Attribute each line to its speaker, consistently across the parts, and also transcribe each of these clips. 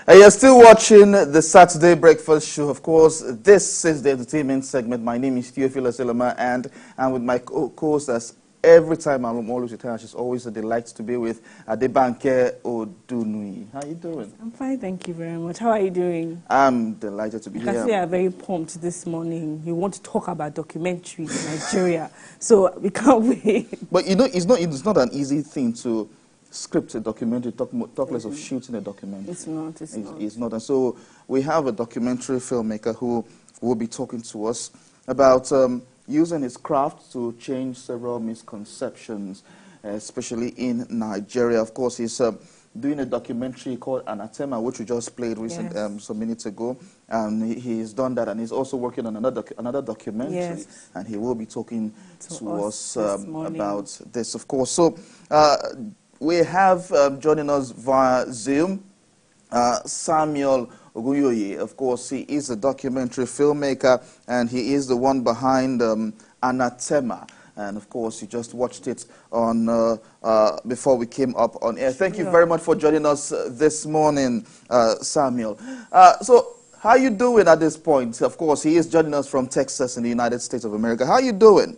Speaker 1: You're still watching the Saturday Breakfast Show. Of course, this is the entertainment segment. My name is Theophilus Elema, and I'm with my co-host as every time I'm always with her. She's always a delight to be with Adebanke Odunui. How are you doing?
Speaker 2: I'm fine, thank you very much. How are you doing?
Speaker 1: I'm delighted to be
Speaker 2: I
Speaker 1: here.
Speaker 2: see you are very pumped this morning. You want to talk about documentaries in Nigeria, so we can't wait.
Speaker 1: But you know, it's not an easy thing to script a documentary, talk less of shooting a documentary.
Speaker 2: It's not.
Speaker 1: It's not. And so we have a documentary filmmaker who will be talking to us about using his craft to change several misconceptions, especially in Nigeria. Of course, he's doing a documentary called Anathema, which we just played some minutes ago. And he's done that, and he's also working on another documentary.
Speaker 2: Yes.
Speaker 1: And he will be talking to us about this, of course. So we have joining us via Zoom Samuel Ogunyoye. Of course, he is a documentary filmmaker, and he is the one behind Anathema. And of course, you just watched it on before we came up on air. Thank you very much for joining us this morning, Samuel. So, how are you doing at this point? Of course, he is joining us from Texas in the United States of America. How are you doing?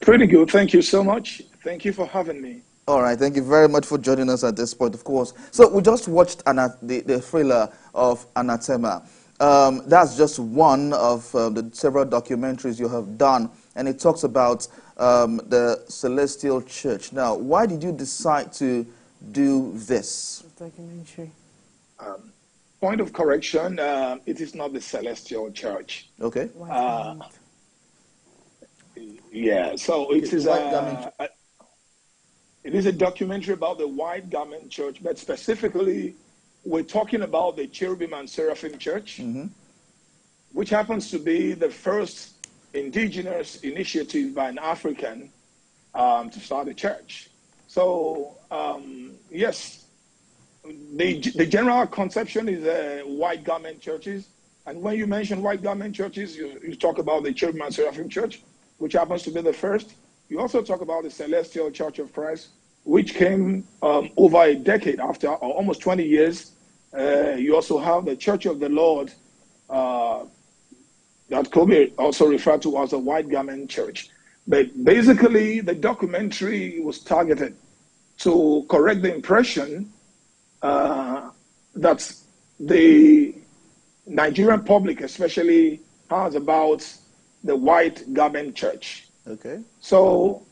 Speaker 3: Pretty good. Thank you so much. Thank you for having me.
Speaker 1: All right. Thank you very much for joining us at this point, of course. So, we just watched the thriller of Anathema. That's just one of the several documentaries you have done, and it talks about the Celestial Church. Now, why did you decide to do this
Speaker 2: Documentary.
Speaker 3: Point of correction, it is not the Celestial Church.
Speaker 1: Okay.
Speaker 3: Yeah, so it is a documentary about the White Garment Church, but specifically, we're talking about the Cherubim and Seraphim Church, which happens to be the first indigenous initiative by an African to start a church. So, yes, the general conception is white garment churches. And when you mention white garment churches, you talk about the Cherubim and Seraphim Church, which happens to be the first. You also talk about the Celestial Church of Christ, which came over a decade after, or almost 20 years. You also have the Church of the Lord, that could be also referred to as a white garment church. But basically, the documentary was targeted to correct the impression that the Nigerian public especially has about the white garment church.
Speaker 1: Okay.
Speaker 3: So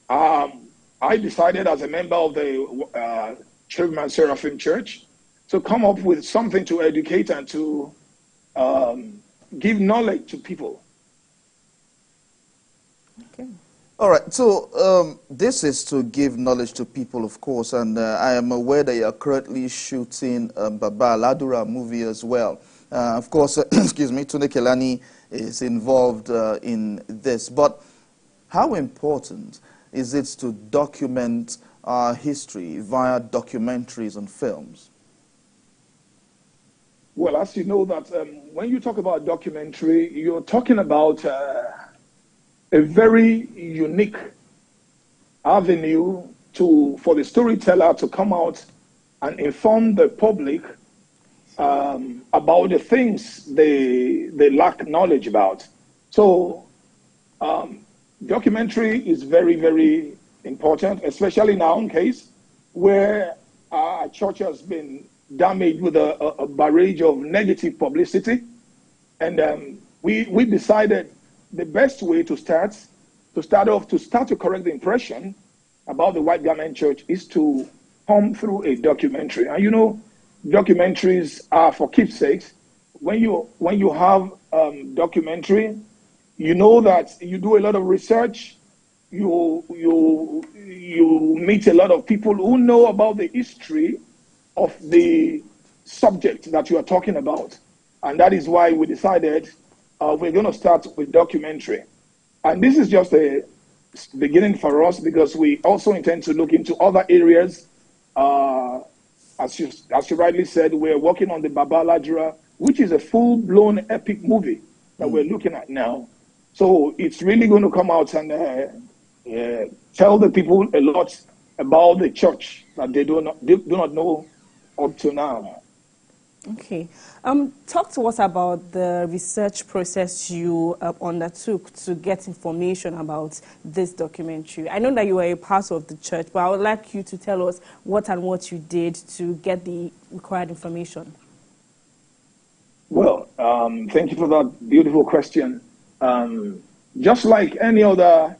Speaker 3: I decided as a member of the Cherubim and Seraphim Church to come up with something to educate and to give knowledge to people.
Speaker 2: Okay.
Speaker 1: All right, so this is to give knowledge to people, of course, and I am aware that you are currently shooting Baba Ladura movie as well. Of course, excuse me, Tunde Kelani is involved in this, but how important is it to document our history via documentaries and films?
Speaker 3: Well, as you know that when you talk about documentary, you're talking about a very unique avenue for the storyteller to come out and inform the public about the things they lack knowledge about. So documentary is very, very important, especially in our own case, where our church has been damaged with a barrage of negative publicity. And we decided the best way to start to correct the impression about the white garment church is to come through a documentary. And you know, documentaries are for keepsakes. When you have documentary, you know that you do a lot of research. You meet a lot of people who know about the history of the subject that you are talking about. And that is why we decided we're going to start with documentary. And this is just a beginning for us because we also intend to look into other areas. As you rightly said, we're working on the Baba Ladura, which is a full-blown epic movie that we're looking at now. So it's really going to come out and tell the people a lot about the church that they do not know up to now.
Speaker 2: Okay. Talk to us about the research process you undertook to get information about this documentary. I know that you were a part of the church, but I would like you to tell us what you did to get the required information.
Speaker 3: Well, thank you for that beautiful question. Just like any other,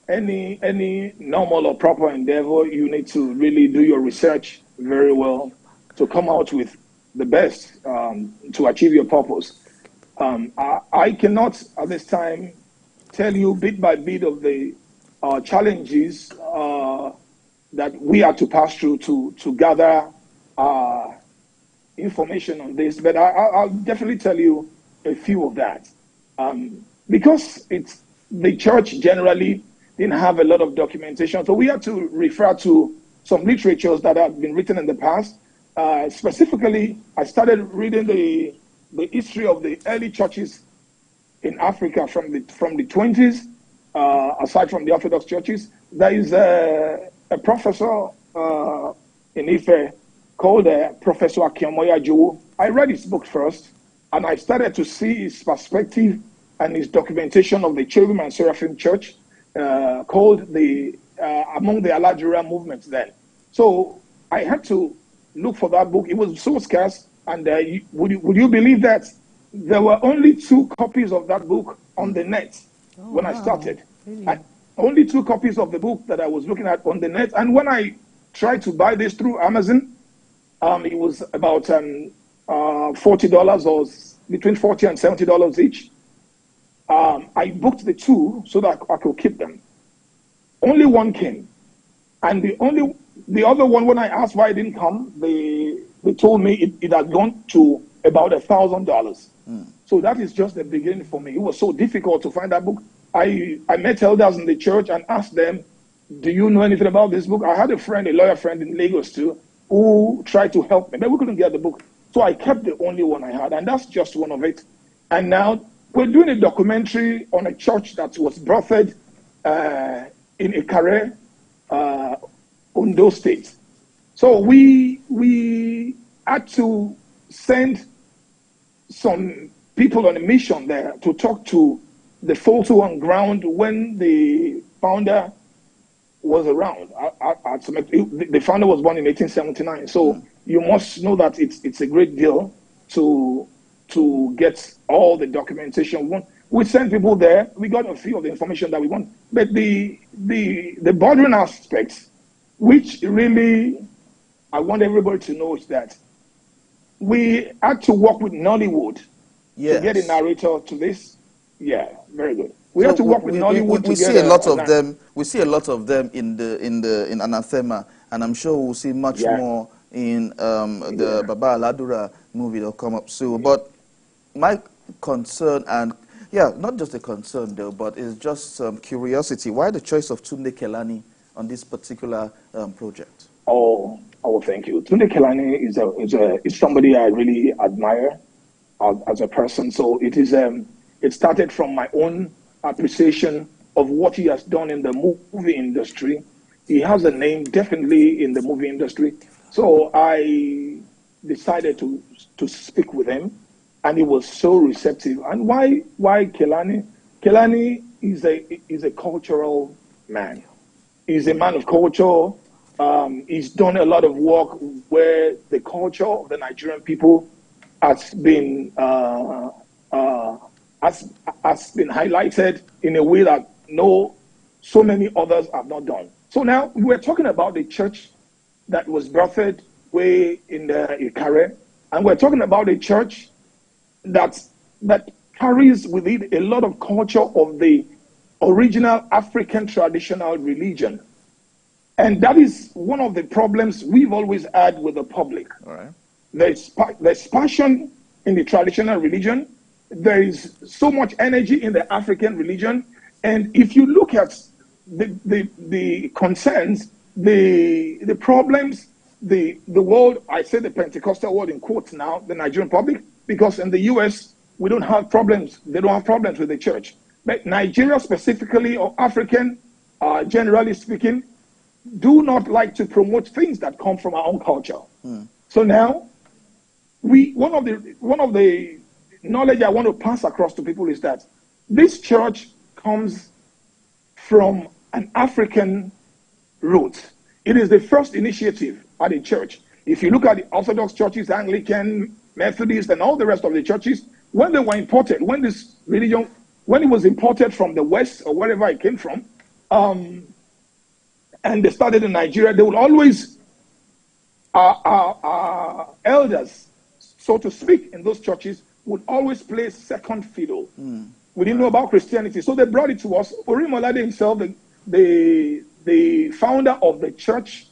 Speaker 3: any normal or proper endeavor, you need to really do your research very well to come out with the best to achieve your purpose. I cannot at this time tell you bit by bit of the challenges that we had to pass through to gather information on this, but I'll definitely tell you a few of that. Because the church generally didn't have a lot of documentation, so we had to refer to some literatures that have been written in the past. Specifically, I started reading the history of the early churches in Africa from the 20s. Aside from the Orthodox churches, there is a professor in Ife called Professor Akiamoya Jowo. I read his book first, and I started to see his perspective and his documentation of the Cherubim and Seraphim Church, called the among the Nigerian movements then. So I had to look for that book. It was so scarce, and would you believe that there were only 2 copies of that book on the net when I started?
Speaker 2: Really?
Speaker 3: Only 2 copies of the book that I was looking at on the net. And when I tried to buy this through Amazon, it was about $40 or between $40 and $70 each. I booked the 2 so that I could keep them. Only one came, and the other one, when I asked why it didn't come, they told me it had gone to about $1,000. So that is just the beginning for me. It was so difficult to find that book. I met elders in the church and asked them, "Do you know anything about this book?" I had a friend, a lawyer friend in Lagos too, who tried to help me, but we couldn't get the book. So I kept the only one I had, and that's just one of it. And now we're doing a documentary on a church that was birthed in Ikare, Ondo State. So we had to send some people on a mission there to talk to the folks who were on ground when the founder was around. The founder was born in 1879. So you must know that it's a great deal to get all the documentation. We sent people there. We got a few of the information that we want. But the bordering aspects, which really I want everybody to know, is that we had to work with Nollywood to get a narrator to this. Yeah, very good. We had to work with Nollywood.
Speaker 1: We see a lot of them. We see a lot of them in Anathema, and I'm sure we'll see much more in the Baba Aladura movie that'll come up soon. But my concern, and not just a concern though, but it's just curiosity. Why the choice of Tunde Kelani on this particular project?
Speaker 3: Oh, thank you. Tunde Kelani is somebody I really admire as a person. So it started from my own appreciation of what he has done in the movie industry. He has a name definitely in the movie industry. So I decided to speak with him, and he was so receptive. And why Kelani? Kelani is a cultural man. He's a man of culture. He's done a lot of work where the culture of the Nigerian people has been highlighted in a way that so many others have not done. So now we're talking about the church that was birthed way in the Ikare, and we're talking about a church that carries with it a lot of culture of the original African traditional religion. And that is one of the problems we've always had with the public.
Speaker 1: All right.
Speaker 3: There's passion in the traditional religion. There is so much energy in the African religion. And if you look at the concerns, the problems, the world, I say the Pentecostal world in quotes now, the Nigerian public, because in the US, we don't have problems. They don't have problems with the church. But Nigeria specifically, or African, generally speaking, do not like to promote things that come from our own culture. So now, one of the knowledge I want to pass across to people is that this church comes from an African root. It is the first initiative at a church. If you look at the Orthodox churches, Anglican, Methodist, and all the rest of the churches, when they were imported, when this religion, when it was imported from the West or wherever it came from, and they started in Nigeria, they would always, elders, so to speak, in those churches, would always play second fiddle. We didn't know about Christianity, so they brought it to us. Orimolade himself, the founder of the church,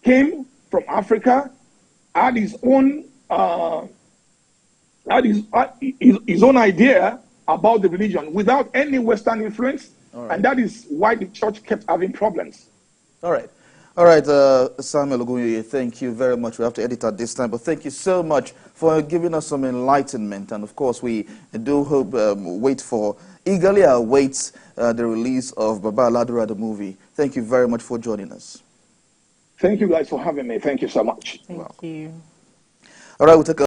Speaker 3: came from Africa, had his own his own idea about the religion without any Western influence, and that is why the church kept having problems.
Speaker 1: All right. Samuel Ogunyoye, thank you very much. We have to edit at this time, but thank you so much for giving us some enlightenment. And of course, we do hope, eagerly await the release of Baba Aladura, the movie. Thank you very much for joining us.
Speaker 3: Thank you guys for having me. Thank you so much.
Speaker 2: Thank you.
Speaker 1: All right, we'll take a